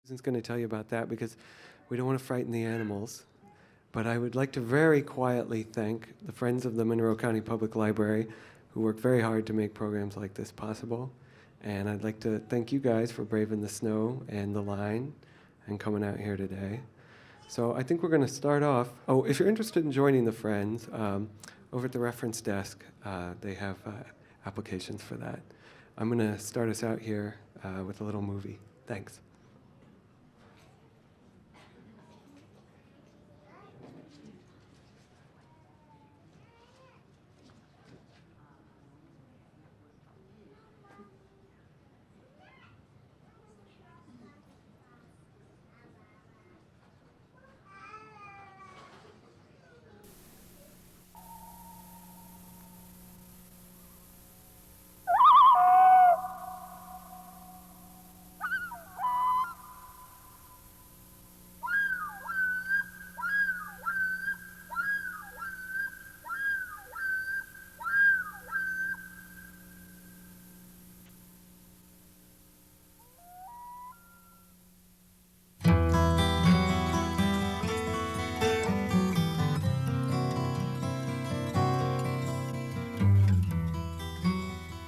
Susan's going to tell you about that because we don't want to frighten the animals. But I would like to very quietly thank the Friends of the Monroe County Public Library who work very hard to make programs like this possible. And I'd like to thank you guys for braving the snow and the line and coming out here today. So I think we're going to start off. Oh, if you're interested in joining the Friends, over at the reference desk, they have applications for that. I'm going to start us out here with a little movie. Thanks.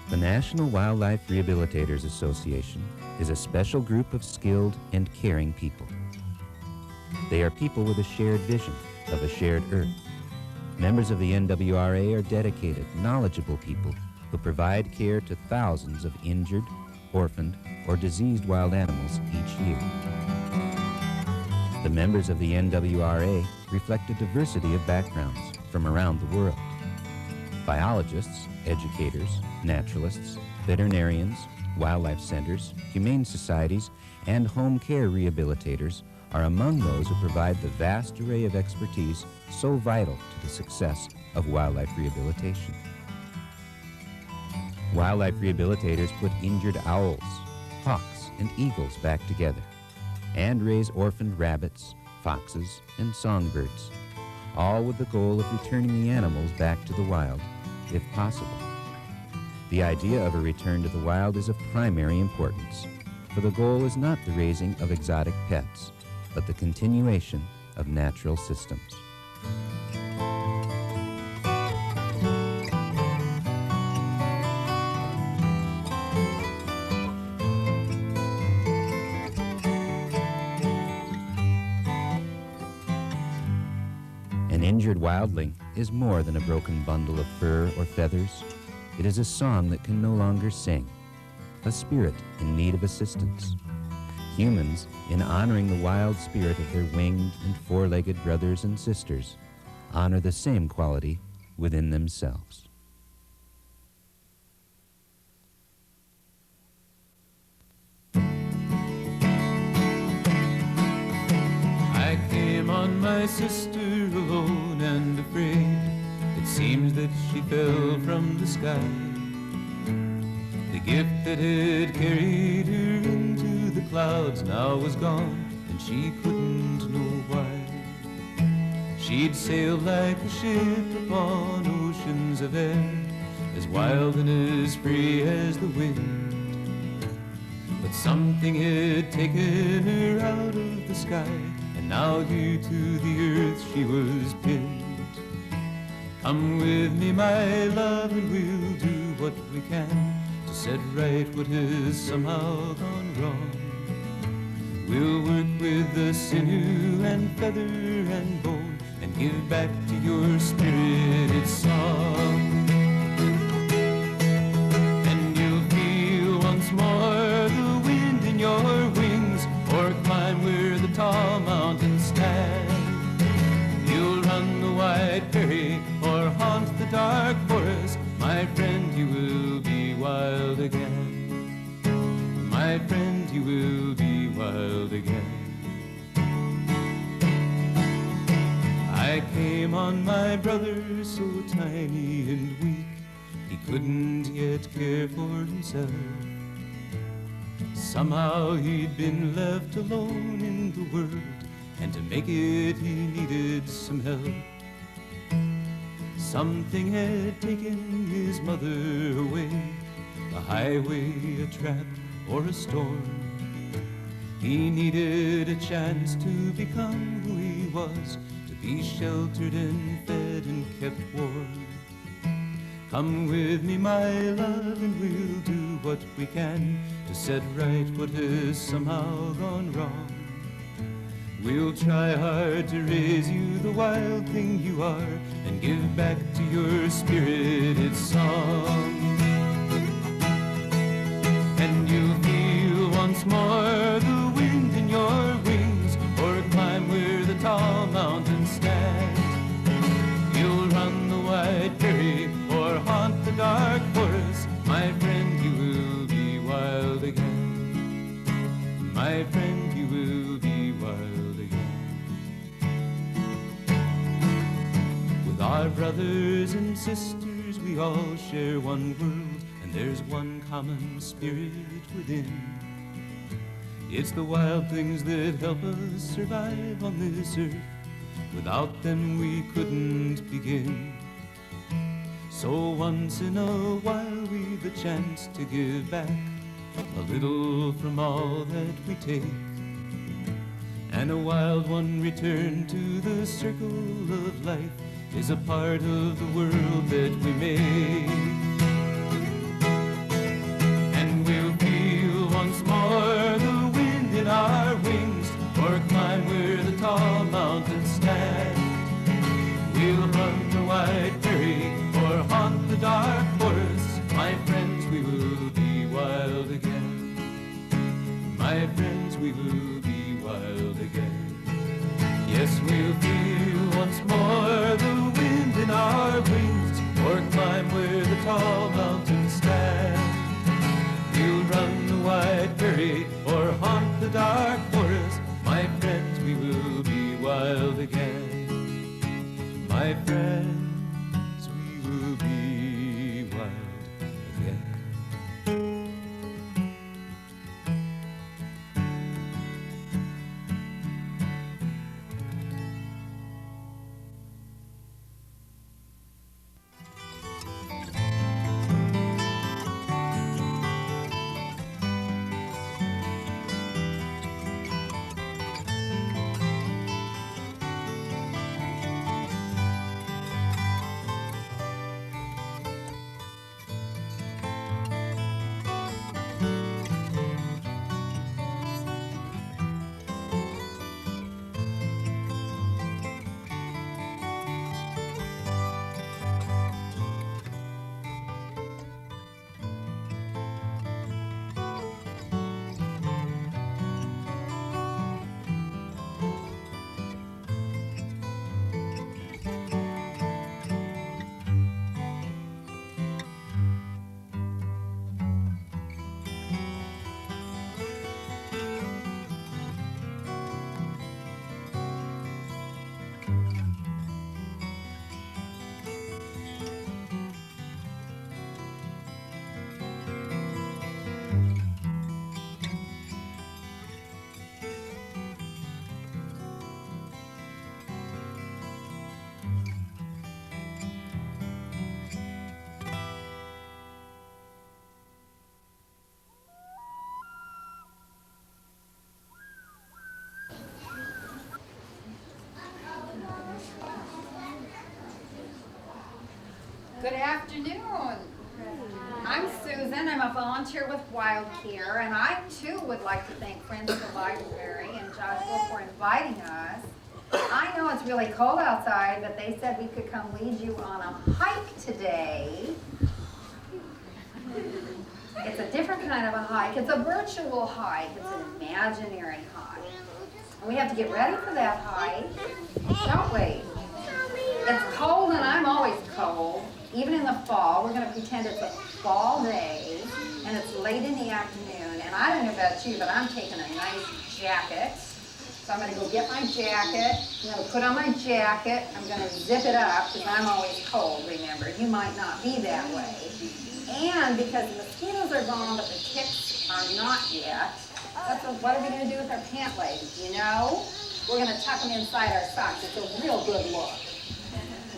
The National Wildlife Rehabilitators Association is a special group of skilled and caring people. They are people with a shared vision of a shared earth. Members of the NWRA are dedicated, knowledgeable people who provide care to thousands of injured, orphaned, or diseased wild animals each year. The members of the NWRA reflect a diversity of backgrounds from around the world. Biologists, educators, naturalists, veterinarians, wildlife centers, humane societies, and home care rehabilitators are among those who provide the vast array of expertise so vital to the success of wildlife rehabilitation. Wildlife rehabilitators put injured owls, hawks, and eagles back together, and raise orphaned rabbits, foxes, and songbirds, all with the goal of returning the animals back to the wild, if possible. The idea of a return to the wild is of primary importance, for the goal is not the raising of exotic pets, but the continuation of natural systems. An injured wildling is more than a broken bundle of fur or feathers. It is a song that can no longer sing, a spirit in need of assistance. Humans, in honoring the wild spirit of their winged and four-legged brothers and sisters, honor the same quality within themselves. I came on my sister alone and afraid. It seems that she fell from the sky. The gift that had carried her into the clouds now was gone, and she couldn't know why. She'd sailed like a ship upon oceans of air, as wild and as free as the wind. But something had taken her out of the sky, and now here to the earth she was pinned. Come with me, my love, and we'll do what we can to set right what has somehow gone wrong. We'll work with the sinew and feather and bone and give back to your spirit its song. And you'll feel once more the wind in your wings, or climb where the tall mountains stand. You'll run the wide prairie or haunt the dark forest. My friend, you will be wild again. My friend, you will be wild again. I came on my brother so tiny and weak, he couldn't yet care for himself. Somehow he'd been left alone in the world, and to make it he needed some help. Something had taken his mother away, a highway, a trap, or a storm. He needed a chance to become who he was, to be sheltered and fed and kept warm. Come with me, my love, and we'll do what we can to set right what has somehow gone wrong. We'll try hard to raise you the wild thing you are and give back to your spirit its song. And you'll feel once more the wind in your wings, or climb where the tall mountains stand. You'll run the wide prairie or haunt the dark forest. My friend, you will be wild again. My friend, you will be wild again. With our brothers and sisters, we all share one world, and there's one common spirit within. It's the wild things that help us survive on this earth. Without them we couldn't begin. So once in a while we've a chance to give back a little from all that we take, and a wild one return to the circle of life is a part of the world that we make. And we'll feel once more the wind in our wings, or climb where the tall mountains stand. We'll run the wide prairie or haunt the dark forests. My friends, we will be wild again. My friends, we will be wild again. Yes, we'll feel once more the wind in our wings, or climb where the tall mountains stand. We'll run the wide prairie or haunt the dark forest. My friends, we will be wild again. My friends, we will be wild again. Good afternoon. I'm Susan. I'm a volunteer with Wildcare, and I too would like to thank Friends of the Library and Joshua for inviting us. I know it's really cold outside, but they said we could come lead you on a hike today. It's a different kind of a hike. It's a virtual hike. It's an imaginary hike. And we have to get ready for that hike, don't we? It's cold, and I'm always cold. Even in the fall, we're going to pretend it's a fall day, and it's late in the afternoon, and I don't know about you, but I'm taking a nice jacket. So I'm going to go get my jacket, I'm going to put on my jacket, I'm going to zip it up, because I'm always cold, remember. You might not be that way. And because the mosquitoes are gone, but the ticks are not yet, what are we going to do with our pant legs, you know? We're going to tuck them inside our socks. It's a real good look.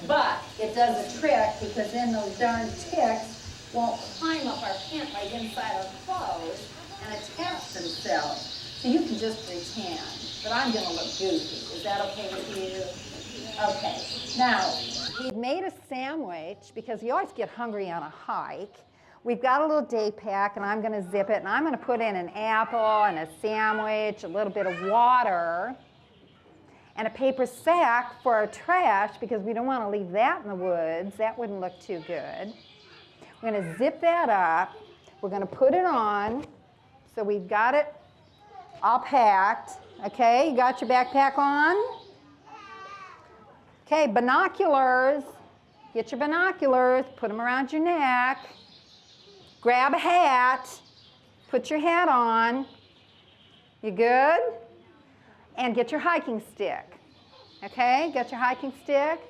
But it does a trick, because then those darn ticks won't climb up our pant leg inside our clothes and attach themselves. So you can just pretend, but I'm gonna look goofy. Is that okay with you? Okay, now, we've made a sandwich because you always get hungry on a hike. We've got a little day pack, and I'm gonna zip it, and I'm gonna put in an apple and a sandwich, a little bit of water, and a paper sack for our trash because we don't wanna leave that in the woods. That wouldn't look too good. We're gonna zip that up. We're gonna put it on. So we've got it all packed. Okay, you got your backpack on? Okay, binoculars. Get your binoculars, put them around your neck. Grab a hat, put your hat on. You good? And get your hiking stick. Okay, get your hiking stick.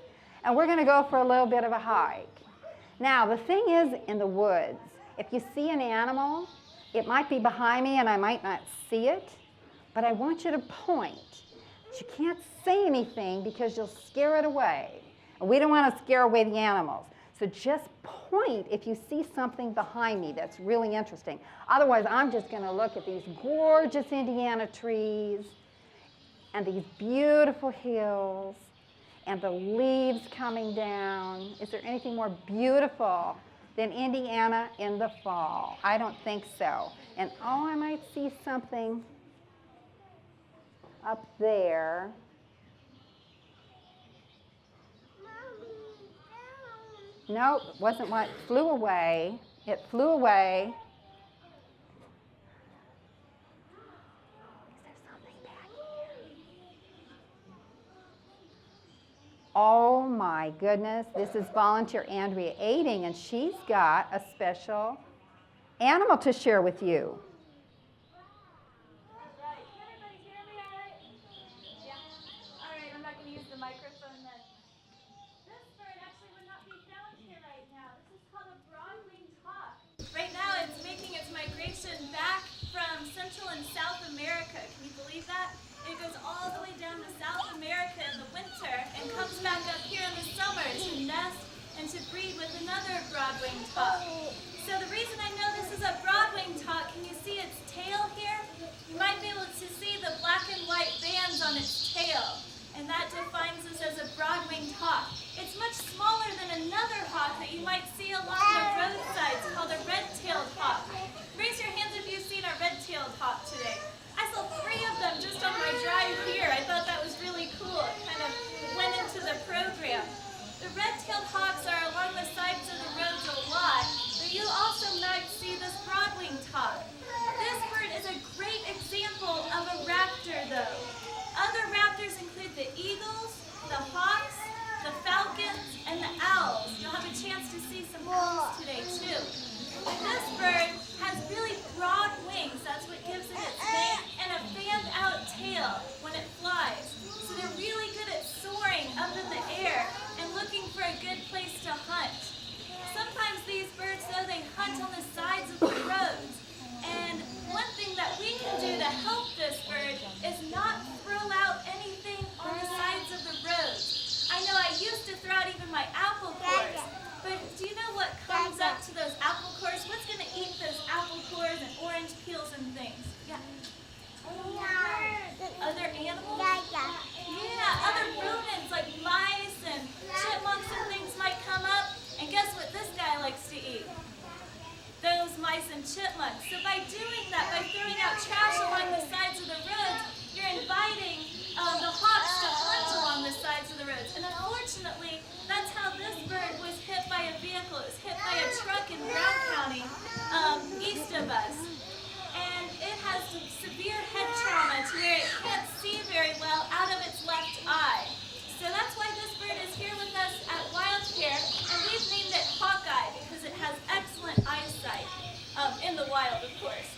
And we're gonna go for a little bit of a hike. Now, the thing is, in the woods, if you see an animal, it might be behind me and I might not see it, but I want you to point. But you can't say anything because you'll scare it away. And we don't want to scare away the animals. So just point if you see something behind me that's really interesting. Otherwise, I'm just going to look at these gorgeous Indiana trees and these beautiful hills and the leaves coming down. Is there anything more beautiful than Indiana in the fall? I don't think so. And oh, I might see something up there. Nope, it wasn't what flew away. It flew away. Is there something back here? Oh my goodness, this is volunteer Andrea Aiding, and she's got a special animal to share with you. It goes all the way down to South America in the winter and comes back up here in the summer to nest and to breed with another broad-winged hawk. So the reason I know this is a broad-winged hawk, can you see its tail here? You might be able to see the black and white bands on its tail, and that defines this as a broad-winged hawk. It's much smaller than another hawk that you might see along the roadsides called a red-tailed hawk. Raise your hands if you've seen a red-tailed hawk today. I saw 3 of them just on my drive here. I thought that was really cool. It kind of went into the program. The red-tailed hawks are along the sides of the roads a lot, but you also might see this broad-winged hawk. This bird is a great example of a raptor, though. Other raptors include the eagles, the hawks, the falcons, and the owls. You'll have a chance to see some owls today, too. This bird has really broad wings, that's what gives it its name, and a fanned-out tail when it flies. So they're really good at soaring up in the air and looking for a good place to hunt. Sometimes these birds, though, they hunt on the sides of the roads. And one thing that we can do to help this bird is not throw out anything on the sides of the roads. I know I used to throw out even my apple cores. But do you know what comes up to those apple cores? What's going to eat those apple cores and orange peels and things? Yeah. Other animals? Yeah, other rodents like mice and chipmunks and things might come up. And guess what this guy likes to eat? Those mice and chipmunks. So by doing that, by throwing out trash along the sides of the roads, you're inviting the hawks to hunt along the sides of the roads. And unfortunately, that's how this bird was hit by a vehicle. It was hit by a truck in Brown County, east of us. And it has severe head trauma to where it can't see very well out of its left eye. So that's why this bird is here with us at Wildcare, and we've named it Hawkeye because it has excellent eyesight in the wild, of course.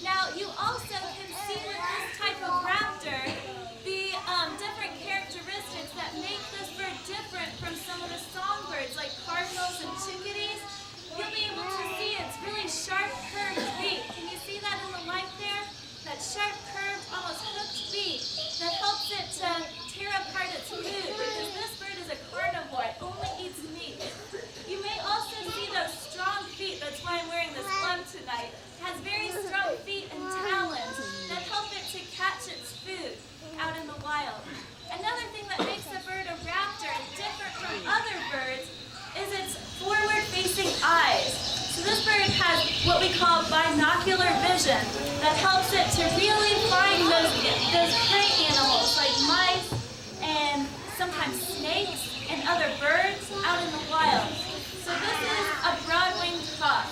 Now, you also can see with this type of raptor the different characteristics that make this bird different from some of the songbirds like cardinals and chickadees. You'll be able to see its really sharp, curved beak. Can you see that in the light there? That sharp, curved, almost hooked beak that helps it to tear apart what we call binocular vision that helps it to really find those prey animals like mice and sometimes snakes and other birds out in the wild. So this is a broad-winged hawk.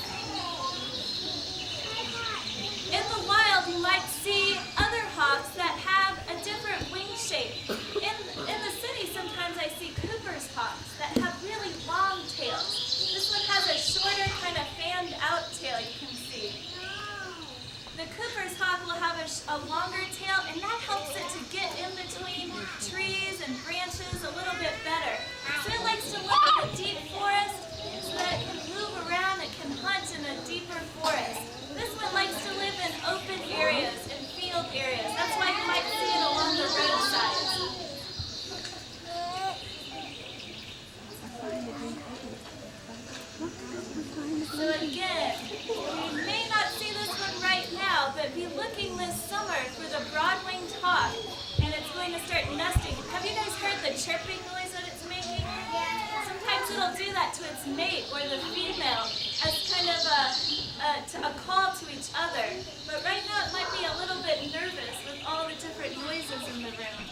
In the wild, you might see other hawks that have a different wing shape. In the city, sometimes I see Cooper's hawks that have really long tails. This one has a shorter, kind of fanned out tail, you can see. The Cooper's hawk will have a longer tail, and that helps it to get in between trees and branches a little bit better. So it likes to live in a deep forest so that it can move around, it can hunt in a deeper forest. This one likes to live in open areas, in field areas. That's why you might see it along the roadsides. So again, we may not see this one right now, but be looking this summer for the broad-winged hawk, and it's going to start nesting. Have you guys heard the chirping noise that it's making? Sometimes it'll do that to its mate or the female as kind of a call to each other. But right now it might be a little bit nervous with all the different noises in the room.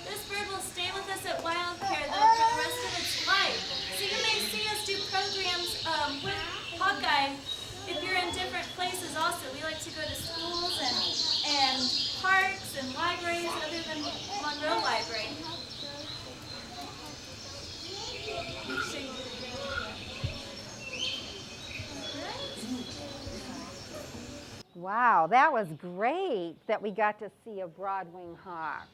This bird will stay with us at Wildcare though for the rest of its life. So you may see us do programs with Hawkeye if you're in different places also. We like to go to schools and parks and libraries other than Monroe Library. Wow, that was great that we got to see a broad-winged hawk.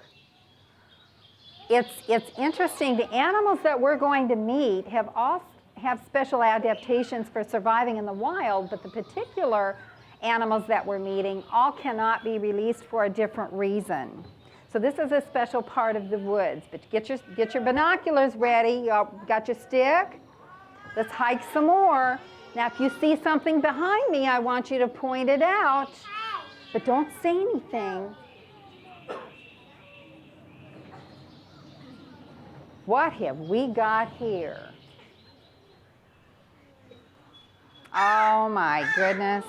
It's interesting. The animals that we're going to meet have special adaptations for surviving in the wild, but the particular animals that we're meeting all cannot be released for a different reason. So this is a special part of the woods. But get your binoculars ready. You got your stick? Let's hike some more. Now, if you see something behind me, I want you to point it out, but don't say anything. What have we got here? Oh my goodness.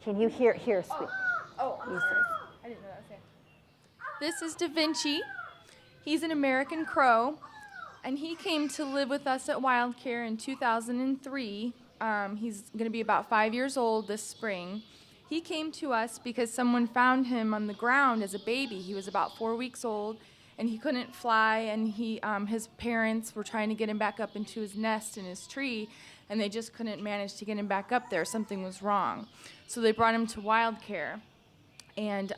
Can you hear, sweet? Oh, I'm sorry. I didn't know that was there. This is Da Vinci. He's an American crow, and he came to live with us at Wildcare in 2003. He's going to be about 5 years old this spring. He came to us because someone found him on the ground as a baby. He was about 4 weeks old, and he couldn't fly, and his parents were trying to get him back up into his nest in his tree, and they just couldn't manage to get him back up there. Something was wrong. So they brought him to Wildcare, and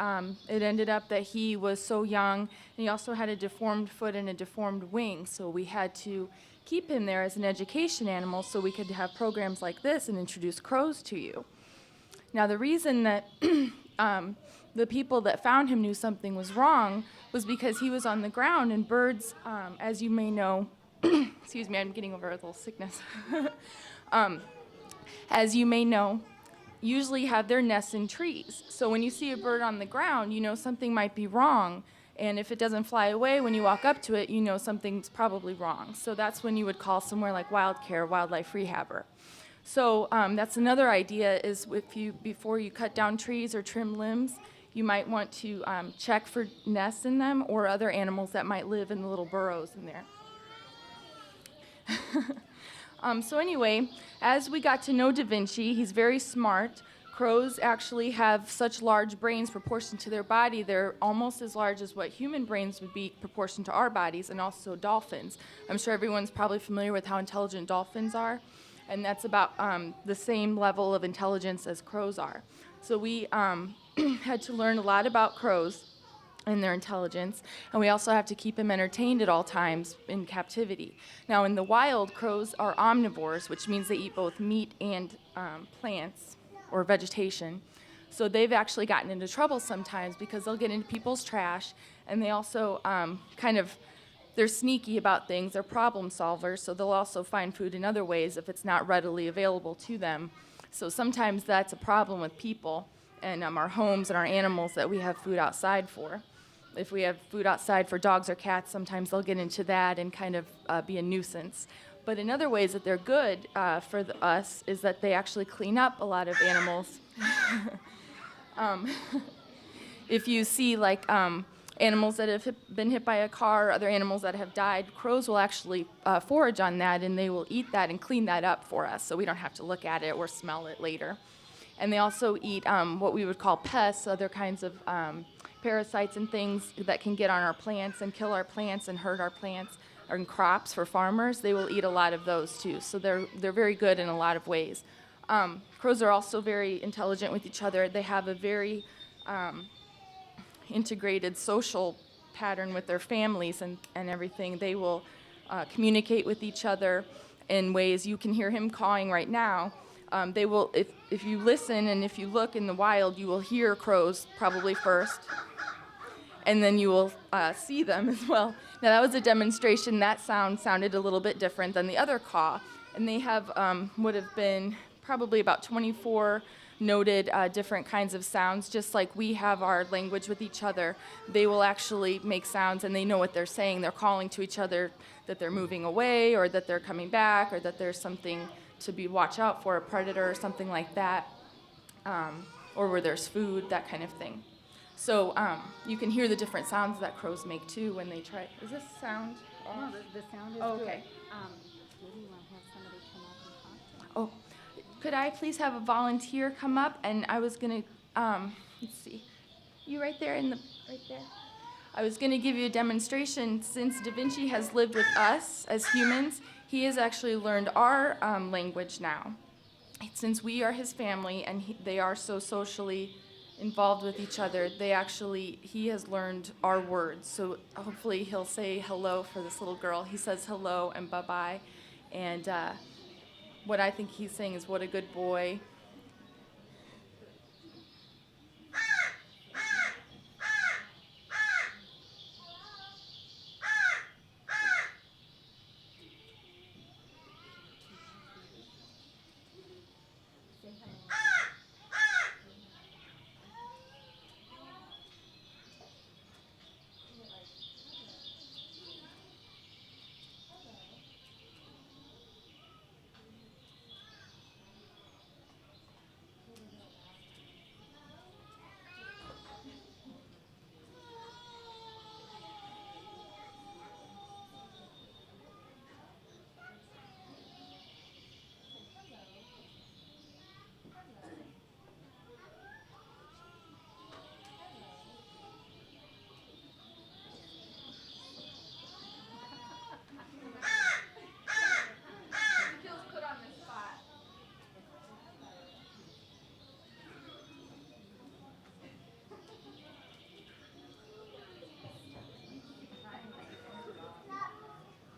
it ended up that he was so young, and he also had a deformed foot and a deformed wing, so we had to keep him there as an education animal so we could have programs like this and introduce crows to you. Now, the reason that the people that found him knew something was wrong was because he was on the ground, and birds, as you may know, excuse me, I'm getting over a little sickness. As you may know, usually have their nests in trees. So when you see a bird on the ground, you know something might be wrong. And if it doesn't fly away when you walk up to it, you know something's probably wrong. So that's when you would call somewhere like Wildcare, Wildlife Rehabber. So that's another idea is before you cut down trees or trim limbs, you might want to check for nests in them or other animals that might live in the little burrows in there. So anyway, as we got to know Da Vinci, he's very smart. Crows actually have such large brains proportioned to their body. They're almost as large as what human brains would be proportioned to our bodies, and also dolphins. I'm sure everyone's probably familiar with how intelligent dolphins are, and that's about the same level of intelligence as crows are. So we had to learn a lot about crows and their intelligence, and we also have to keep them entertained at all times in captivity. Now, in the wild, crows are omnivores, which means they eat both meat and plants or vegetation. So they've actually gotten into trouble sometimes because they'll get into people's trash, and they also they're sneaky about things. They're problem solvers, so they'll also find food in other ways if it's not readily available to them. So sometimes that's a problem with people and our homes and our animals that we have food outside for. If we have food outside for dogs or cats, sometimes they'll get into that and kind of be a nuisance. But in other ways that they're good for us is that they actually clean up a lot of animals. If you see like animals that have been hit by a car, or other animals that have died, crows will actually forage on that, and they will eat that and clean that up for us, so we don't have to look at it or smell it later. And they also eat what we would call pests, other kinds of parasites and things that can get on our plants and kill our plants and hurt our plants and crops for farmers. They will eat a lot of those too, so they're very good in a lot of ways. Crows are also very intelligent with each other. They have a very integrated social pattern with their families and everything. They will communicate with each other in ways. You can hear him cawing right now. They will, if you listen and if you look in the wild, you will hear crows probably first, and then you will see them as well. Now that was a demonstration. That sounded a little bit different than the other caw, and they have would have been probably about 24 noted different kinds of sounds. Just like we have our language with each other, they will actually make sounds, and they know what they're saying. They're calling to each other that they're moving away, or that they're coming back, or that there's something to be watch out for, a predator or something like that, or where there's food, that kind of thing. So you can hear the different sounds that crows make too when they try. Is this sound off? No, the sound is Oh, good. okay. Maybe you want to have somebody come up and talk to them. Oh, could I please have a volunteer come up? And I was gonna, let's see, you right there right there. I was gonna give you a demonstration. Since Da Vinci has lived with us as humans, he has actually learned our language now. Since we are his family and they are so socially involved with each other, he has learned our words. So hopefully he'll say hello for this little girl. He says hello and bye-bye. And what I think he's saying is, what a good boy.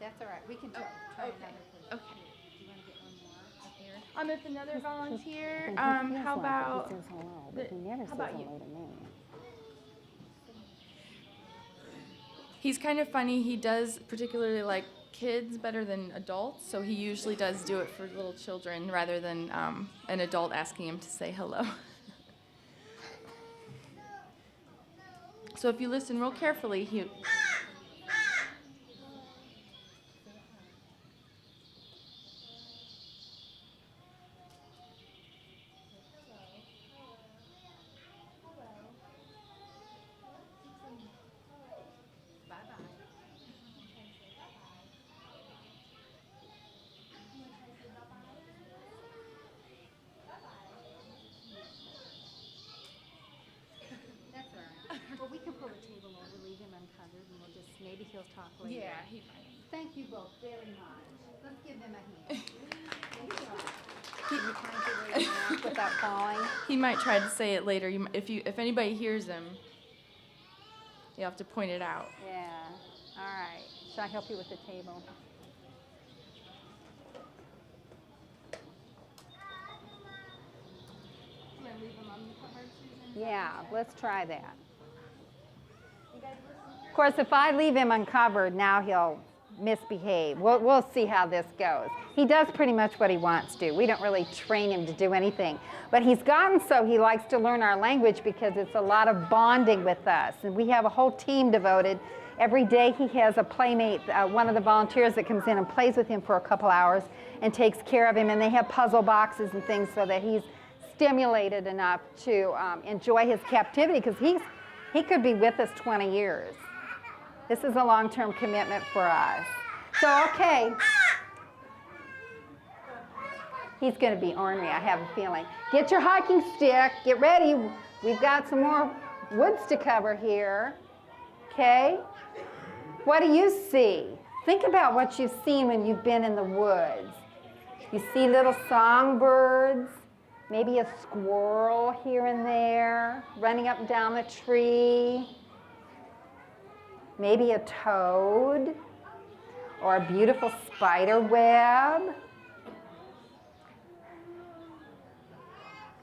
That's all right. We can try Okay. another person. Okay. Do you want to get one more up here? If another volunteer, And he feels how like about, he says hello, but he never how says about you? hello to me. He's kind of funny. He does particularly like kids better than adults, so he usually does do it for little children rather than an adult asking him to say hello. So if you listen real carefully, he... That's all right. Well, we can pull the table over, leave him uncovered, and we'll just, maybe he'll talk later. Yeah, he might. Thank you both very much. Let's give them a hand. Thank you all. Can you find your way around without falling? He might try to say it later. If anybody hears him, you have to point it out. Yeah. All right. Shall I help you with the table? Yeah, let's try that. Of course, if I leave him uncovered, now he'll misbehave. We'll see how this goes. He does pretty much what he wants to. We don't really train him to do anything. But he's gotten so he likes to learn our language because it's a lot of bonding with us. And we have a whole team devoted. Every day he has a playmate, one of the volunteers that comes in and plays with him for a couple hours and takes care of him. And they have puzzle boxes and things so that he's stimulated enough to enjoy his captivity, because he could be with us 20 years. This is a long-term commitment for us. So, okay. He's going to be ornery, I have a feeling. Get your hiking stick. Get ready. We've got some more woods to cover here. Okay? What do you see? Think about what you've seen when you've been in the woods. You see little songbirds, maybe a squirrel here and there, running up and down the tree. Maybe a toad, or a beautiful spider web.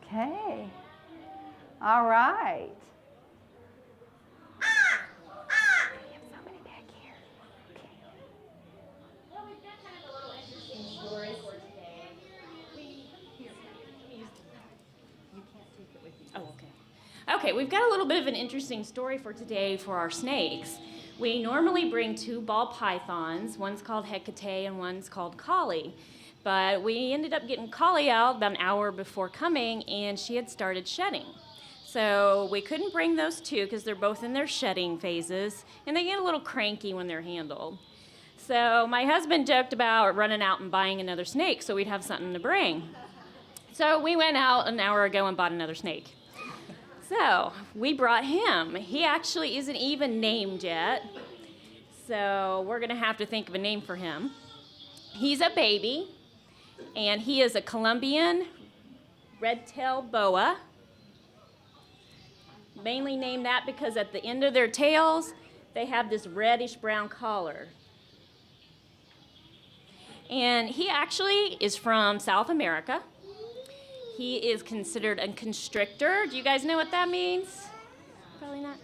Okay. All right. We have somebody back here. Okay. Well, we've got kind of a little interesting story for today. Oh, okay. Okay, we've got a little bit of an interesting story for today for our snakes. We normally bring 2 ball pythons. One's called Hecate and one's called Collie. But we ended up getting Collie out about an hour before coming, and she had started shedding. So we couldn't bring those 2 because they're both in their shedding phases, and they get a little cranky when they're handled. So my husband joked about running out and buying another snake so we'd have something to bring. So we went out an hour ago and bought another snake. So we brought him. He actually isn't even named yet, so we're going to have to think of a name for him. He's a baby, and he is a Colombian red-tailed boa. Mainly named that because at the end of their tails, they have this reddish-brown collar. And he actually is from South America. He is considered a constrictor. Do you guys know what that means? Probably not.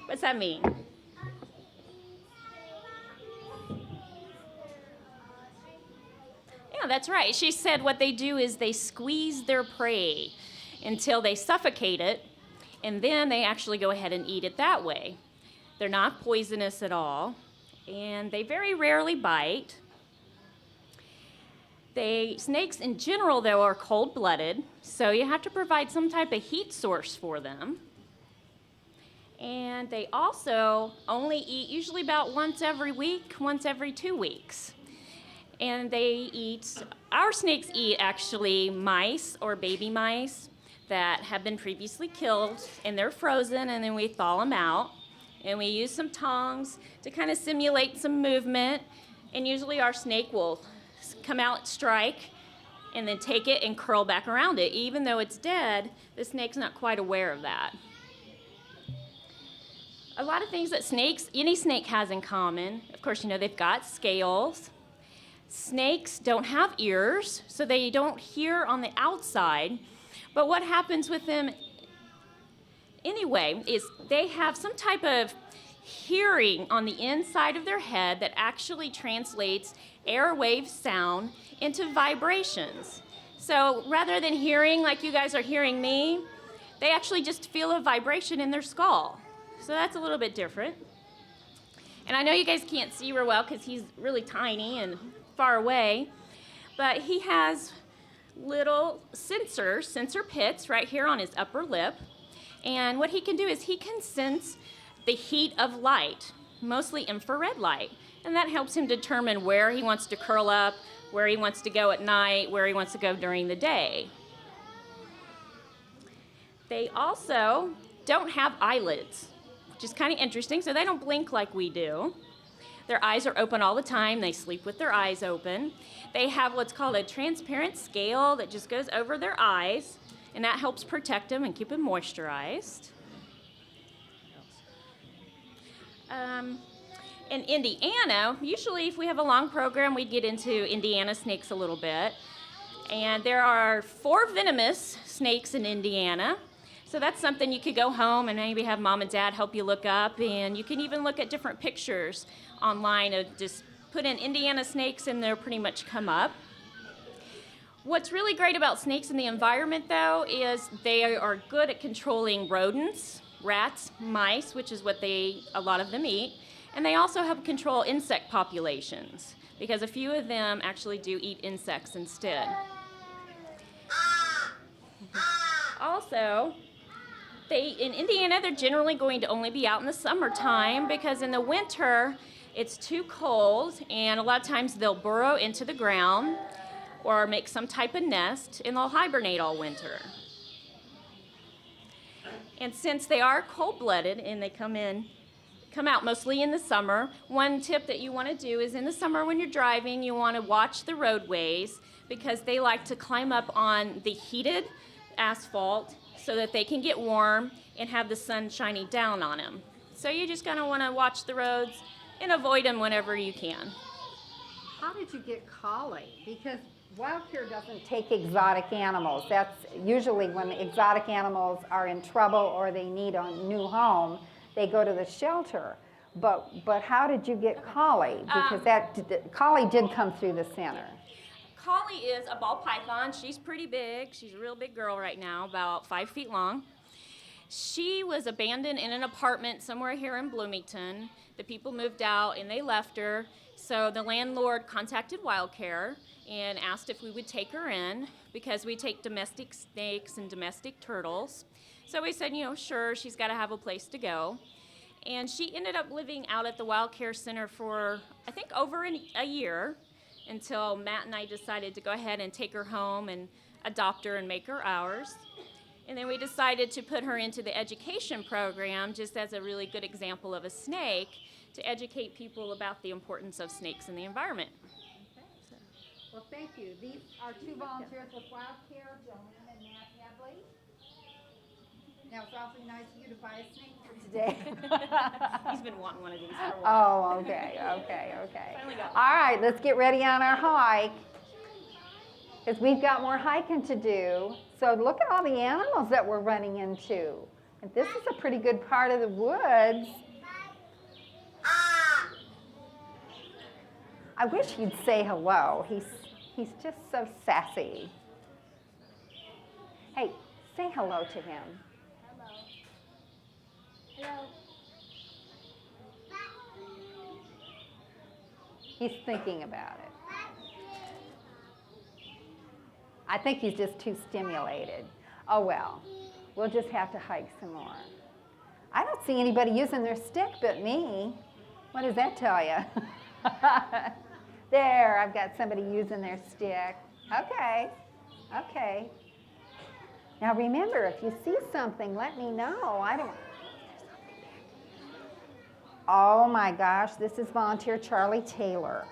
What's that mean? Yeah, that's right. She said what they do is they squeeze their prey until they suffocate it, and then they actually go ahead and eat it that way. They're not poisonous at all, and they very rarely bite. Snakes in general, though, are cold-blooded, so you have to provide some type of heat source for them. And they also only eat usually about once every week, once every 2 weeks. And our snakes eat actually mice or baby mice that have been previously killed, and they're frozen, and then we thaw them out. And we use some tongs to kind of simulate some movement, and usually our snake will come out, strike, and then take it and curl back around it. Even though it's dead, the snake's not quite aware of that. A lot of things that any snake has in common, of course, they've got scales. Snakes don't have ears, so they don't hear on the outside. But what happens with them anyway is they have some type of hearing on the inside of their head that actually translates airwave sound into vibrations. So rather than hearing like you guys are hearing me, they actually just feel a vibration in their skull. So that's a little bit different. And I know you guys can't see real well because he's really tiny and far away, but he has little sensor pits right here on his upper lip. And what he can do is he can sense the heat of light, mostly infrared light. And that helps him determine where he wants to curl up, where he wants to go at night, where he wants to go during the day. They also don't have eyelids, which is kind of interesting. So they don't blink like we do. Their eyes are open all the time. They sleep with their eyes open. They have what's called a transparent scale that just goes over their eyes, and that helps protect them and keep them moisturized. In Indiana, usually if we have a long program, we'd get into Indiana snakes a little bit. And there are 4 venomous snakes in Indiana. So that's something you could go home and maybe have mom and dad help you look up. And you can even look at different pictures online of just put in Indiana snakes and they'll pretty much come up. What's really great about snakes in the environment, though, is they are good at controlling rodents, rats, mice, which is what a lot of them eat, and they also help control insect populations, because a few of them actually do eat insects instead. Also, in Indiana, they're generally going to only be out in the summertime, because in the winter, it's too cold, and a lot of times they'll burrow into the ground or make some type of nest, and they'll hibernate all winter. And since they are cold-blooded and they come out mostly in the summer, one tip that you want to do is in the summer when you're driving, you want to watch the roadways, because they like to climb up on the heated asphalt so that they can get warm and have the sun shining down on them. So you just kind of want to watch the roads and avoid them whenever you can. How did you get collie? Because Wildcare doesn't take exotic animals. That's usually when exotic animals are in trouble or they need a new home, they go to the shelter. But how did you get collie? Because collie did come through the center. Collie is a ball python. She's pretty big. She's a real big girl right now, about 5 feet long. She was abandoned in an apartment somewhere here in Bloomington. The people moved out and they left her. So the landlord contacted Wildcare and asked if we would take her in, because we take domestic snakes and domestic turtles. So we said, sure, she's got to have a place to go. And she ended up living out at the Wildcare Center for, I think, over a year, until Matt and I decided to go ahead and take her home and adopt her and make her ours. And then we decided to put her into the education program, just as a really good example of a snake, to educate people about the importance of snakes in the environment. Well, thank you. These are two volunteers with Wildcare, Joanne and Matt Hadley. Now, it's awfully nice of you to buy a snake for today. He's been wanting one of these for a while. Oh, okay. All right, let's get ready on our hike, because we've got more hiking to do. So look at all the animals that we're running into. And this is a pretty good part of the woods. I wish he'd say hello. He's just so sassy. Hey, say hello to him. Hello. He's thinking about it. I think he's just too stimulated. Oh well, we'll just have to hike some more. I don't see anybody using their stick but me. What does that tell you? There, I've got somebody using their stick. Okay. Now remember, if you see something, let me know. Oh my gosh, this is volunteer Charlie Taylor.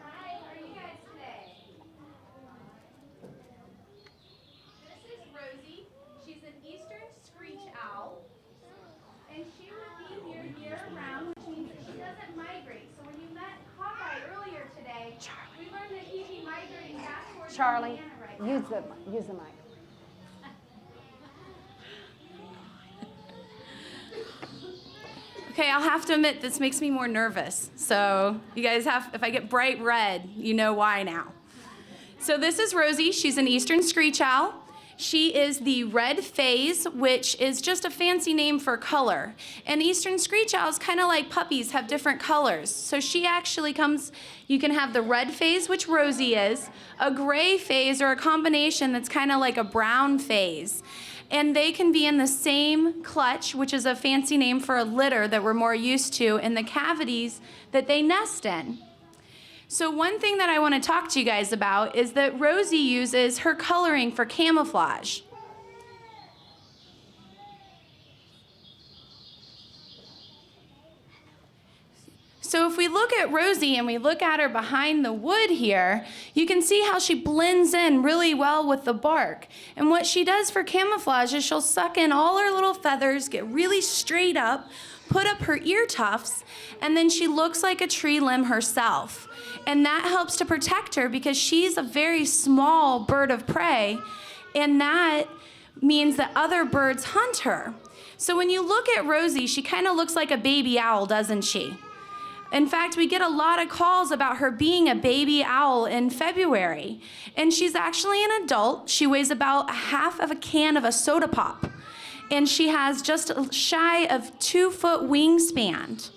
Hi, how are you guys today? This is Rosie. She's an eastern screech owl. And she would be here year-round, which means that she doesn't migrate. So when you met Hawkeye earlier today, we learned that he'd be migrating back towards Charlie, Indiana right now. use the mic. Okay, I'll have to admit this makes me more nervous. So you guys if I get bright red, you know why now. So this is Rosie. She's an eastern screech owl. She is the red phase, which is just a fancy name for color. And eastern screech owls, kind of like puppies, have different colors. So she actually you can have the red phase, which Rosie is, a gray phase, or a combination that's kind of like a brown phase. And they can be in the same clutch, which is a fancy name for a litter that we're more used to, in the cavities that they nest in. So one thing that I want to talk to you guys about is that Rosie uses her coloring for camouflage. So if we look at Rosie and we look at her behind the wood here, you can see how she blends in really well with the bark. And what she does for camouflage is she'll suck in all her little feathers, get really straight up, put up her ear tufts, and then she looks like a tree limb herself. And that helps to protect her because she's a very small bird of prey, and that means that other birds hunt her. So when you look at Rosie, she kind of looks like a baby owl, doesn't she? In fact, we get a lot of calls about her being a baby owl in February. And she's actually an adult. She weighs about half of a can of a soda pop. And she has just shy of 2-foot wingspan.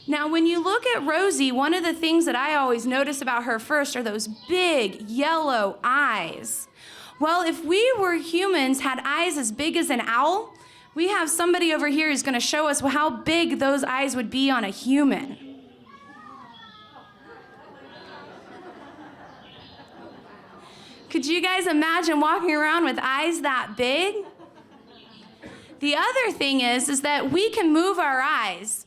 Now, when you look at Rosie, one of the things that I always notice about her first are those big yellow eyes. Well, if we were humans, had eyes as big as an owl, we have somebody over here who's going to show us how big those eyes would be on a human. Could you guys imagine walking around with eyes that big? The other thing is that we can move our eyes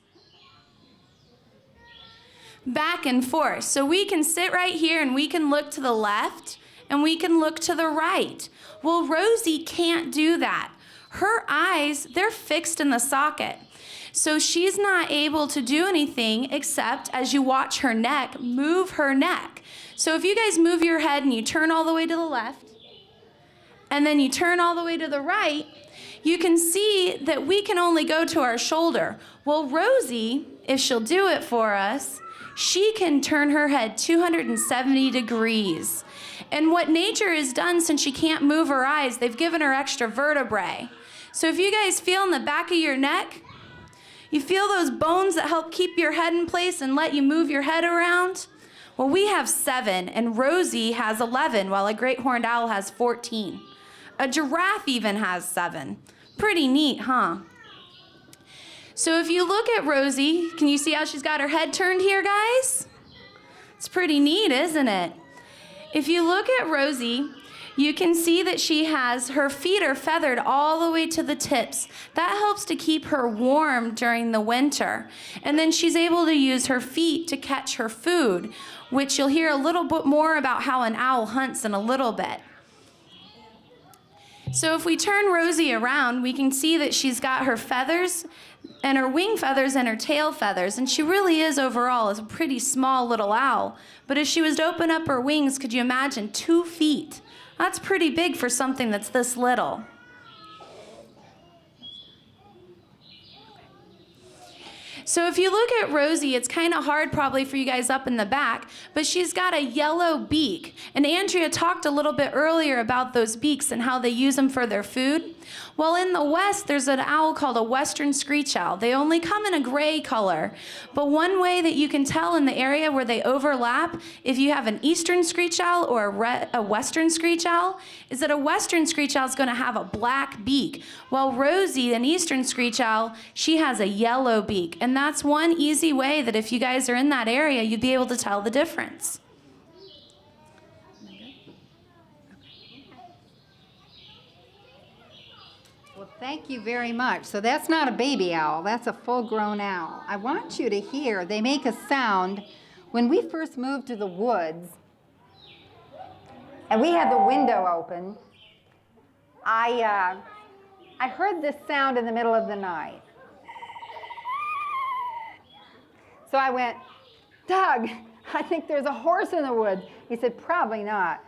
back and forth. So we can sit right here and we can look to the left and we can look to the right. Well, Rosie can't do that. Her eyes, they're fixed in the socket. So she's not able to do anything except, as you watch her neck, move her neck. So if you guys move your head and you turn all the way to the left, and then you turn all the way to the right, you can see that we can only go to our shoulder. Well, Rosie, if she'll do it for us, she can turn her head 270 degrees. And what nature has done, since she can't move her eyes, they've given her extra vertebrae. So if you guys feel in the back of your neck, you feel those bones that help keep your head in place and let you move your head around? Well, we have 7, and Rosie has 11, while a great horned owl has 14. A giraffe even has 7. Pretty neat, huh? So if you look at Rosie, can you see how she's got her head turned here, guys? It's pretty neat, isn't it? If you look at Rosie, you can see that her feet are feathered all the way to the tips. That helps to keep her warm during the winter. And then she's able to use her feet to catch her food, which you'll hear a little bit more about how an owl hunts in a little bit. So if we turn Rosie around, we can see that she's got her feathers and her wing feathers and her tail feathers, and she really is overall a pretty small little owl. But if she was to open up her wings, could you imagine 2 feet? That's pretty big for something that's this little. So if you look at Rosie, it's kind of hard probably for you guys up in the back, but she's got a yellow beak. And Andrea talked a little bit earlier about those beaks and how they use them for their food. Well, in the West, there's an owl called a western screech owl. They only come in a gray color. But one way that you can tell in the area where they overlap, if you have an eastern screech owl or a western screech owl, is that a western screech owl is going to have a black beak. While Rosie, an eastern screech owl, she has a yellow beak. And that's one easy way that if you guys are in that area, you'd be able to tell the difference. Well, thank you very much. So that's not a baby owl, that's a full-grown owl. I want you to hear, they make a sound. When we first moved to the woods, and we had the window open, I heard this sound in the middle of the night. So I went, Doug, I think there's a horse in the woods. He said, probably not.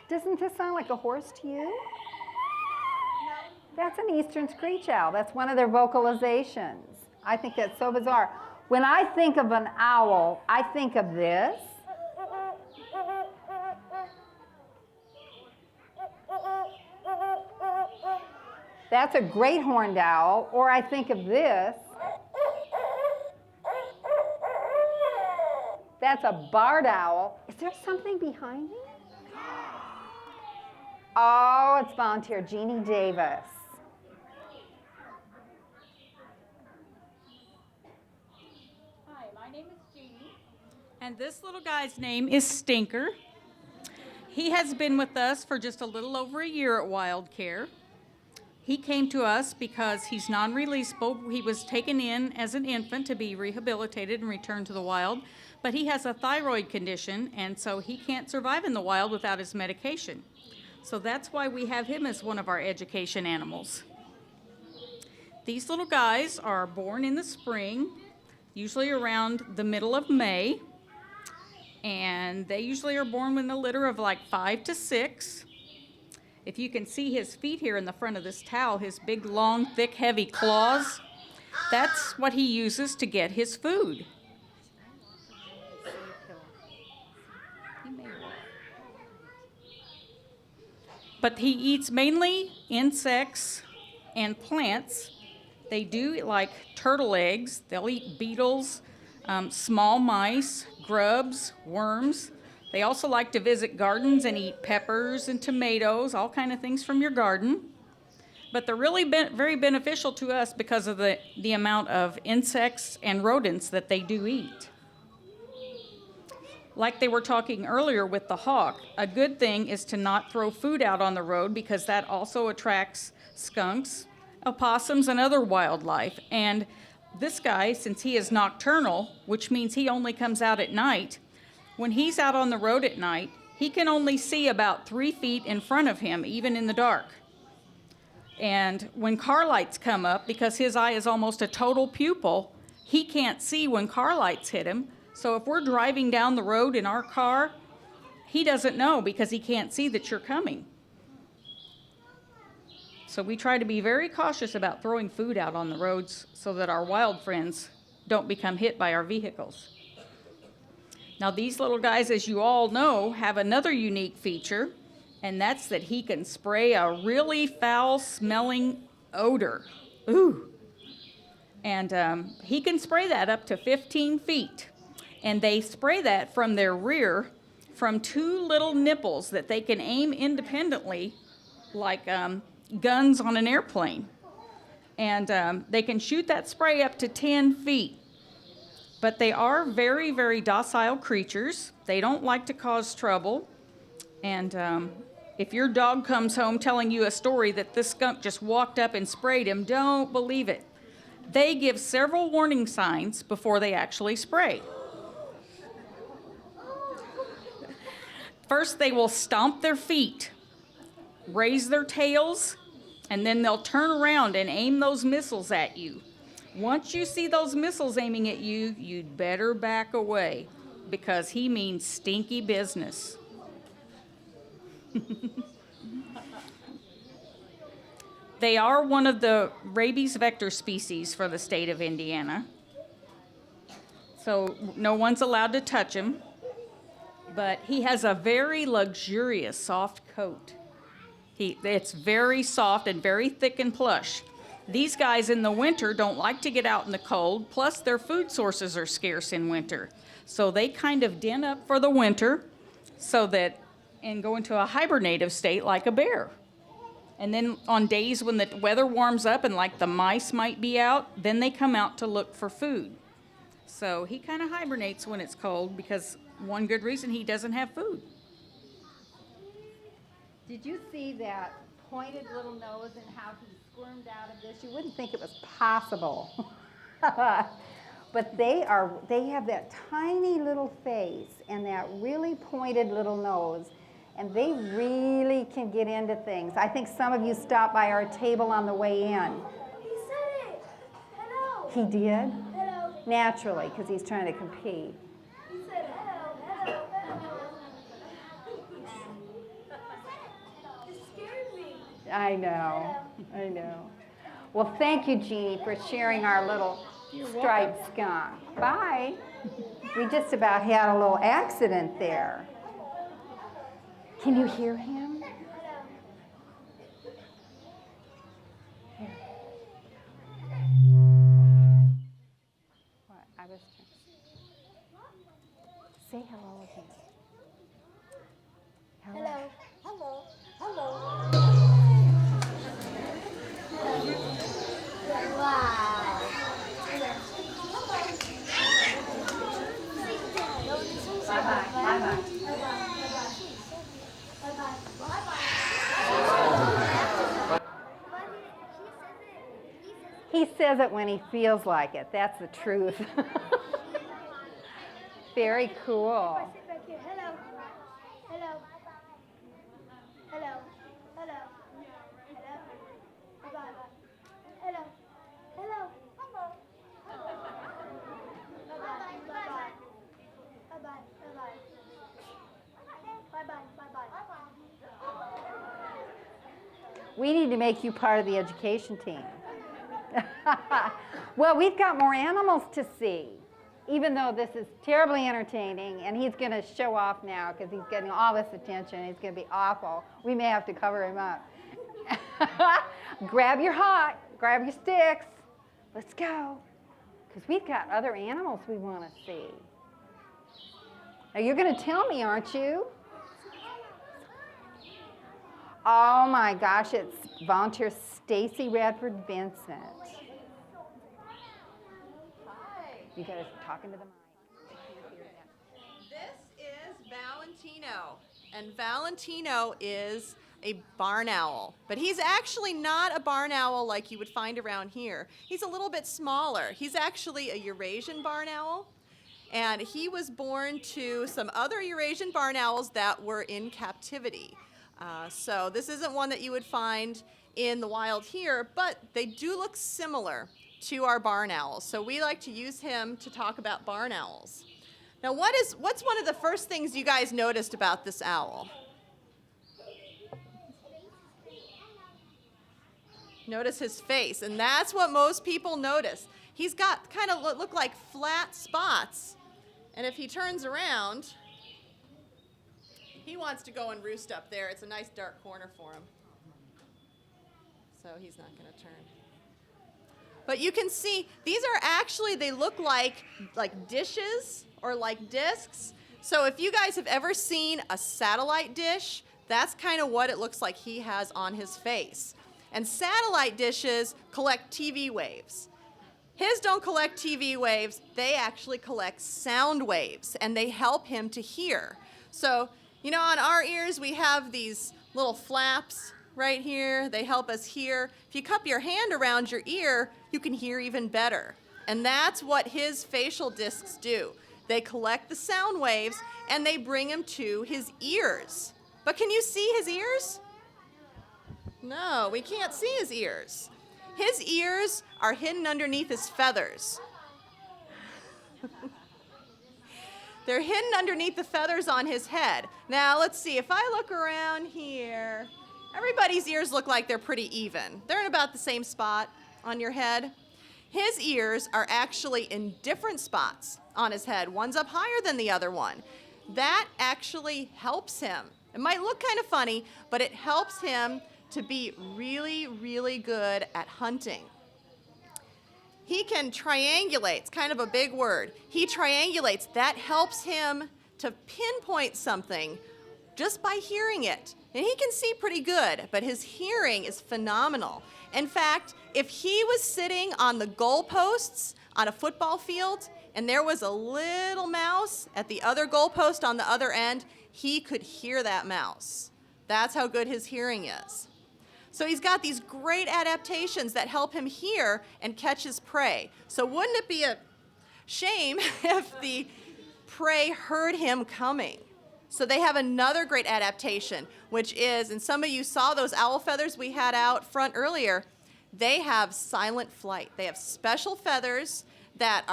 Doesn't this sound like a horse to you? That's an eastern screech owl. That's one of their vocalizations. I think that's so bizarre. When I think of an owl, I think of this. That's a great horned owl. Or I think of this. That's a barred owl. Is there something behind me? Oh, it's volunteer Jeannie Davis. Hi, my name is Jeannie, and this little guy's name is Stinker. He has been with us for just a little over a year at Wildcare. He came to us because he's non-releasable. He was taken in as an infant to be rehabilitated and returned to the wild, but he has a thyroid condition, and so he can't survive in the wild without his medication. So that's why we have him as one of our education animals. These little guys are born in the spring, usually around the middle of May, and they usually are born in a litter of like 5 to 6. If you can see his feet here in the front of this towel, his big, long, thick, heavy claws, that's what he uses to get his food. But he eats mainly insects and plants. They do like turtle eggs. They'll eat beetles, small mice, grubs, worms. They also like to visit gardens and eat peppers and tomatoes, all kind of things from your garden. But they're really very beneficial to us because of the amount of insects and rodents that they do eat. Like they were talking earlier with the hawk, a good thing is to not throw food out on the road because that also attracts skunks, opossums, and other wildlife. And this guy, since he is nocturnal, which means he only comes out at night, when he's out on the road at night, he can only see about 3 feet in front of him, even in the dark. And when car lights come up, because his eye is almost a total pupil, he can't see when car lights hit him. So if we're driving down the road in our car, he doesn't know because he can't see that you're coming. So we try to be very cautious about throwing food out on the roads so that our wild friends don't become hit by our vehicles. Now these little guys, as you all know, have another unique feature, and that's that he can spray a really foul-smelling odor. Ooh. And he can spray that up to 15 feet. And they spray that from their rear from 2 little nipples that they can aim independently like guns on an airplane. And they can shoot that spray up to 10 feet. But they are very, very docile creatures. They don't like to cause trouble. And if your dog comes home telling you a story that this skunk just walked up and sprayed him, don't believe it. They give several warning signs before they actually spray. First, they will stomp their feet, raise their tails, and then they'll turn around and aim those missiles at you. Once you see those missiles aiming at you, you'd better back away because he means stinky business. They are one of the rabies vector species for the state of Indiana. So no one's allowed to touch him. But he has a very luxurious soft coat. It's very soft and very thick and plush. These guys in the winter don't like to get out in the cold, plus their food sources are scarce in winter. So they kind of den up for the winter and go into a hibernative state like a bear. And then on days when the weather warms up and like the mice might be out, then they come out to look for food. So he kind of hibernates when it's cold because one good reason he doesn't have food. Did you see that pointed little nose and how he squirmed out of this? You wouldn't think it was possible. But they have that tiny little face and that really pointed little nose, and they really can get into things. I think some of you stopped by our table on the way in. He said it. Hello. He did? Hello. Naturally, because he's trying to compete. He said hello, hello, hello. It scared me. I know. Well, thank you, Jeannie, for sharing our little striped skunk. Bye. We just about had a little accident there. Can you hear him? Here. What? I was say hello again. Hello, hello, hello. Wow. Bye-bye. Bye-bye. He says it when he feels like it. That's the truth. Very cool. Sit back here. Hello. Hello. Hello. Hello. Hello. Bye-bye. Hello. Hello. Hello. Bye-bye. Bye-bye. Bye-bye. Bye-bye. Bye-bye. Bye-bye. We need to make you part of the education team. Well, we've got more animals to see. even though this is terribly entertaining, and he's going to show off now because he's getting all this attention, he's going to be awful. We may have to cover him up. Grab your hot, grab your sticks. Let's go. Because we've got other animals we want to see. Now, you're going to tell me, aren't you? Oh my gosh, it's volunteer Stacy Radford Vincent. Hi. You guys are talking to the mic. I can't hear that. This is Valentino, and Valentino is a barn owl, but he's actually not a barn owl like you would find around here. He's a little bit smaller. He's actually a Eurasian barn owl, and he was born to some other Eurasian barn owls that were in captivity. So this isn't one that you would find in the wild here, but they do look similar to our barn owls. So we like to use him to talk about barn owls. Now, what's one of the first things you guys noticed about this owl? Notice his face, and that's what most people notice. He's got kind of look like flat spots, and if he turns around, he wants to go and roost up there. It's a nice dark corner for him. So he's not going to turn. But you can see, these are actually, they look like dishes or like discs. So if you guys have ever seen a satellite dish, that's kind of what it looks like he has on his face. And satellite dishes collect TV waves. His don't collect TV waves, they actually collect sound waves, and they help him to hear. So, you know, on our ears, we have these little flaps right here. They help us hear. If you cup your hand around your ear, you can hear even better. And that's what his facial discs do. They collect the sound waves, and they bring them to his ears. But can you see his ears? No, we can't see his ears. His ears are hidden underneath his feathers. They're hidden underneath the feathers on his head. Now, let's see. If I look around here, everybody's ears look like they're pretty even. They're in about the same spot on your head. His ears are actually in different spots on his head. One's up higher than the other one. That actually helps him. It might look kind of funny, but it helps him to be really, really good at hunting. He can triangulate. It's kind of a big word. He triangulates. That helps him to pinpoint something just by hearing it. And he can see pretty good, but his hearing is phenomenal. In fact, if he was sitting on the goalposts on a football field and there was a little mouse at the other goalpost on the other end, he could hear that mouse. That's how good his hearing is. So he's got these great adaptations that help him hear and catch his prey. So wouldn't it be a shame if the prey heard him coming? So they have another great adaptation, which is, and some of you saw those owl feathers we had out front earlier, they have silent flight. They have special feathers that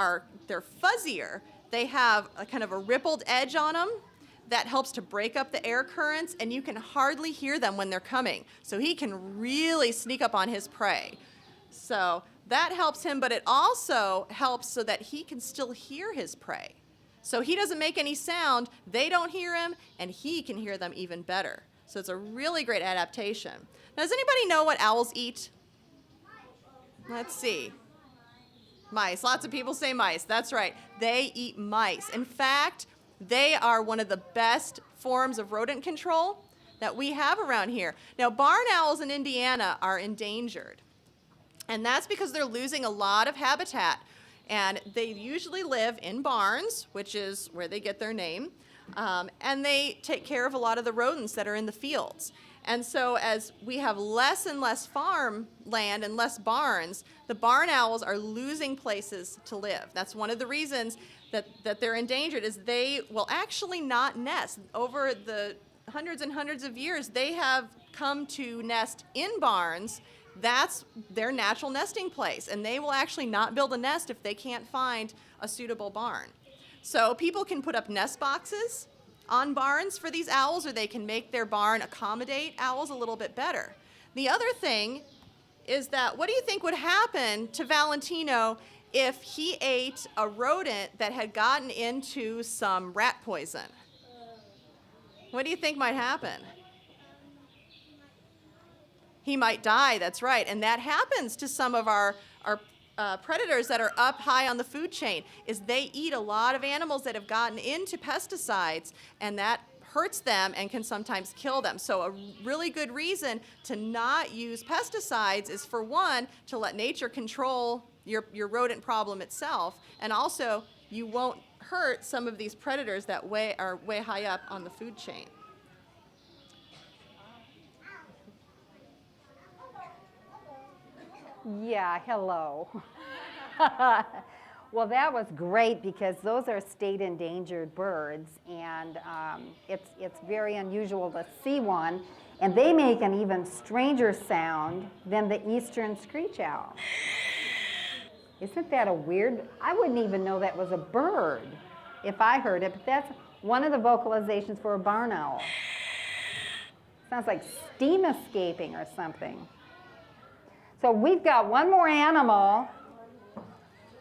they're fuzzier. They have a kind of a rippled edge on them that helps to break up the air currents, and you can hardly hear them when they're coming. So he can really sneak up on his prey. So that helps him, but it also helps so that he can still hear his prey. So he doesn't make any sound, they don't hear him, and he can hear them even better. So it's a really great adaptation. Now, does anybody know what owls eat? Let's see. Mice. Lots of people say mice. That's right. They eat mice. In fact, they are one of the best forms of rodent control that we have around here. Now, barn owls in Indiana are endangered, and that's because they're losing a lot of habitat. And they usually live in barns, which is where they get their name, and they take care of a lot of the rodents that are in the fields. And so as we have less and less farm land and less barns, the barn owls are losing places to live. That's one of the reasons that they're endangered, is they will actually not nest. Over the hundreds and hundreds of years, they have come to nest in barns. That's their natural nesting place, and they will actually not build a nest if they can't find a suitable barn. So people can put up nest boxes on barns for these owls, or they can make their barn accommodate owls a little bit better. The other thing is that, what do you think would happen to Valentino if he ate a rodent that had gotten into some rat poison? What do you think might happen? He might die, that's right. And that happens to some of our predators that are up high on the food chain, is they eat a lot of animals that have gotten into pesticides, and that hurts them and can sometimes kill them. So a really good reason to not use pesticides is, for one, to let nature control your rodent problem itself, and also you won't hurt some of these predators that are way high up on the food chain. Yeah, hello. Well, that was great because those are state endangered birds, and it's very unusual to see one, and they make an even stranger sound than the eastern screech owl. Isn't that a weird? I wouldn't even know that was a bird if I heard it, but that's one of the vocalizations for a barn owl. Sounds like steam escaping or something. So we've got one more animal,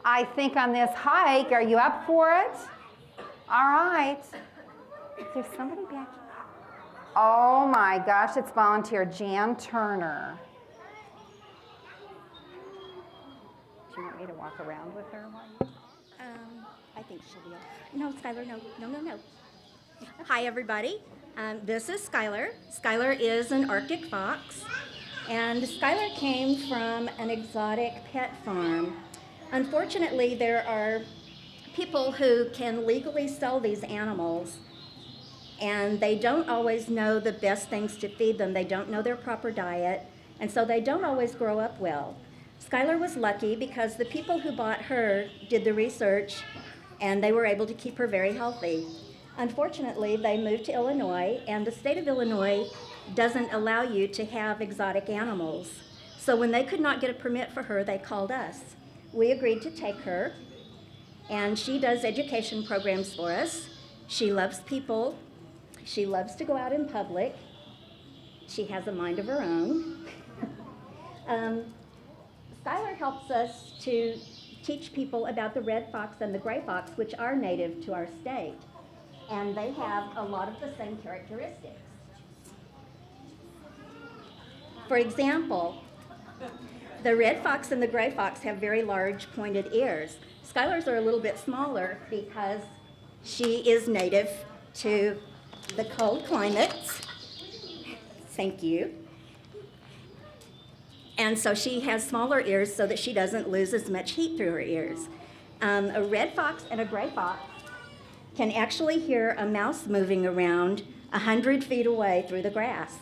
I think, on this hike. Are you up for it? All right. Is there somebody back here? Oh my gosh, it's volunteer Jan Turner. Do you want me to walk around with her while you? I think she'll be okay. No, Skylar, no. Hi, everybody. This is Skylar. Skylar is an Arctic fox. And Skylar came from an exotic pet farm. Unfortunately, there are people who can legally sell these animals, and they don't always know the best things to feed them. They don't know their proper diet, and so they don't always grow up well. Skylar was lucky because the people who bought her did the research, and they were able to keep her very healthy. Unfortunately, they moved to Illinois, and the state of Illinois doesn't allow you to have exotic animals. So when they could not get a permit for her, they called us. We agreed to take her, and she does education programs for us. She loves people. She loves to go out in public. She has a mind of her own. Skylar helps us to teach people about the red fox and the gray fox, which are native to our state. And they have a lot of the same characteristics. For example, the red fox and the gray fox have very large pointed ears. Skylar's are a little bit smaller because she is native to the cold climates. Thank you. And so she has smaller ears so that she doesn't lose as much heat through her ears. A red fox and a gray fox can actually hear a mouse moving around 100 feet away through the grass.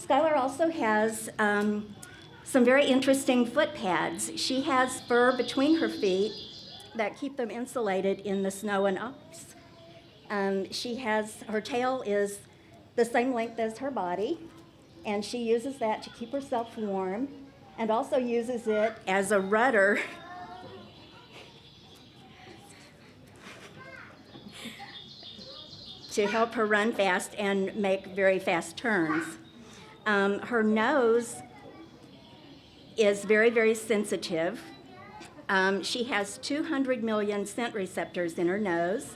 Skylar also has some very interesting foot pads. She has fur between her feet that keep them insulated in the snow and ice. Her tail is the same length as her body, and she uses that to keep herself warm, and also uses it as a rudder to help her run fast and make very fast turns. Her nose is very, very sensitive. She has 200 million scent receptors in her nose.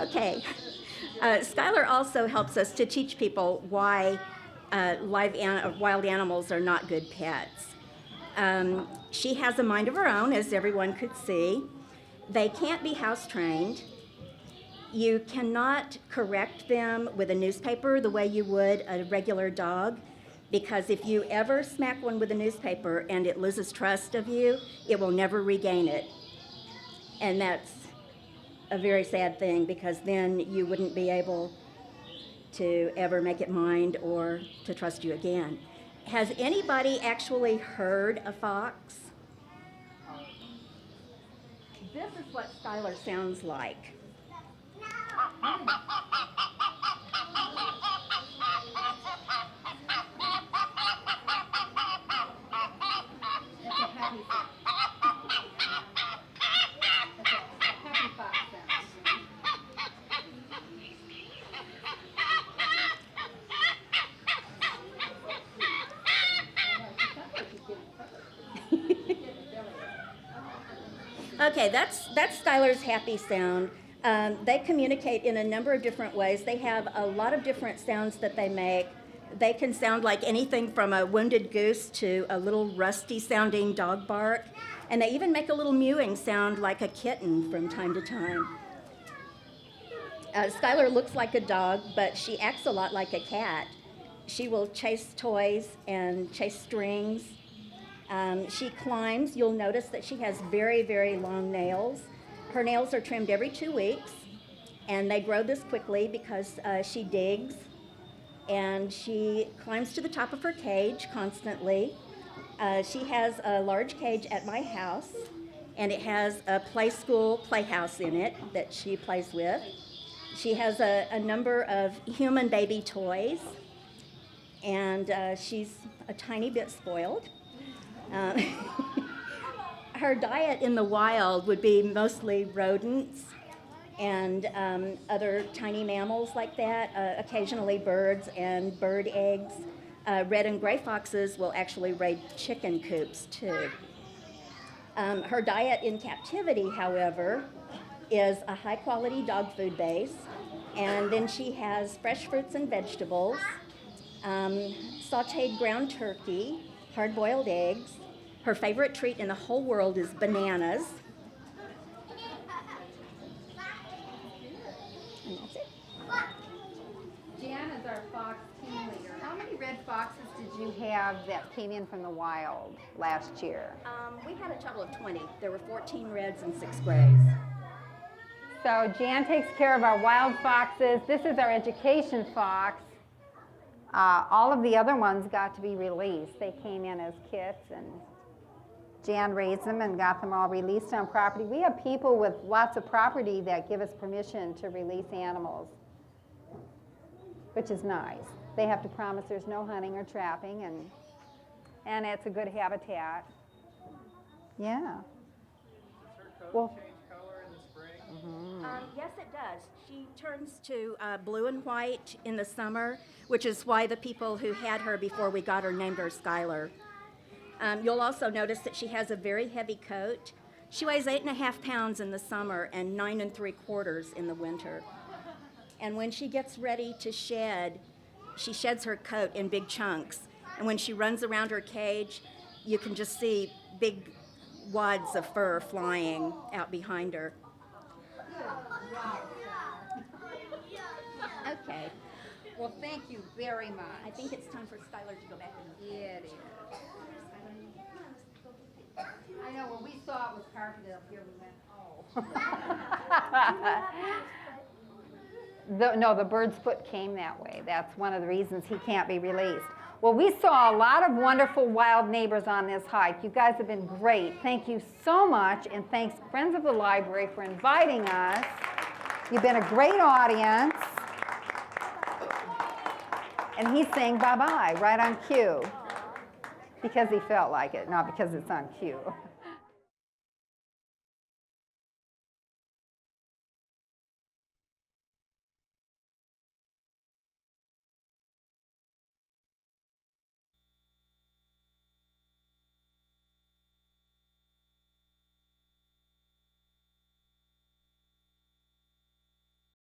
Okay. Skylar also helps us to teach people why wild animals are not good pets. She has a mind of her own, as everyone could see. They can't be house trained. You cannot correct them with a newspaper the way you would a regular dog, because if you ever smack one with a newspaper and it loses trust of you, it will never regain it. And that's a very sad thing, because then you wouldn't be able to ever make it mind or to trust you again. Has anybody actually heard a fox? This is what Skylar sounds like. Okay, that's Skylar's happy sound. They communicate in a number of different ways. They have a lot of different sounds that they make. They can sound like anything from a wounded goose to a little rusty sounding dog bark. And they even make a little mewing sound like a kitten from time to time. Skylar looks like a dog, but she acts a lot like a cat. She will chase toys and chase strings. She climbs. You'll notice that she has very, very long nails. Her nails are trimmed every 2 weeks, and they grow this quickly because she digs, and she climbs to the top of her cage constantly. She has a large cage at my house, and it has a playhouse in it that she plays with. She has a number of human baby toys, and she's a tiny bit spoiled. Her diet in the wild would be mostly rodents and other tiny mammals like that, occasionally birds and bird eggs. Red and gray foxes will actually raid chicken coops too. Her diet in captivity, however, is a high quality dog food base, and then she has fresh fruits and vegetables, sauteed ground turkey, hard-boiled eggs. Her favorite treat in the whole world is bananas. And that's it. Jan is our fox team leader. How many red foxes did you have that came in from the wild last year? We had a total of 20. There were 14 reds and 6 grays. So Jan takes care of our wild foxes. This is our education fox. All of the other ones got to be released. They came in as kits, and Jan raised them and got them all released on property. We have people with lots of property that give us permission to release animals, which is nice. They have to promise there's no hunting or trapping, and it's a good habitat. Yeah. Well, Yes, it does. She turns to blue and white in the summer, which is why the people who had her before we got her named her Skylar. You'll also notice that she has a very heavy coat. She weighs 8.5 pounds in the summer and 9 3/4 in the winter. And when she gets ready to shed, she sheds her coat in big chunks. And when she runs around her cage, you can just see big wads of fur flying out behind her. Okay. well, thank you very much. I think it's time for Skylar to go back in. It is. I know, when we saw it was carpeted up here, we went, oh. No, the bird's foot came that way. That's one of the reasons he can't be released. Well, we saw a lot of wonderful wild neighbors on this hike. You guys have been great. Thank you so much, and thanks Friends of the Library for inviting us. You've been a great audience. And he's saying bye-bye right on cue because he felt like it, not because it's on cue.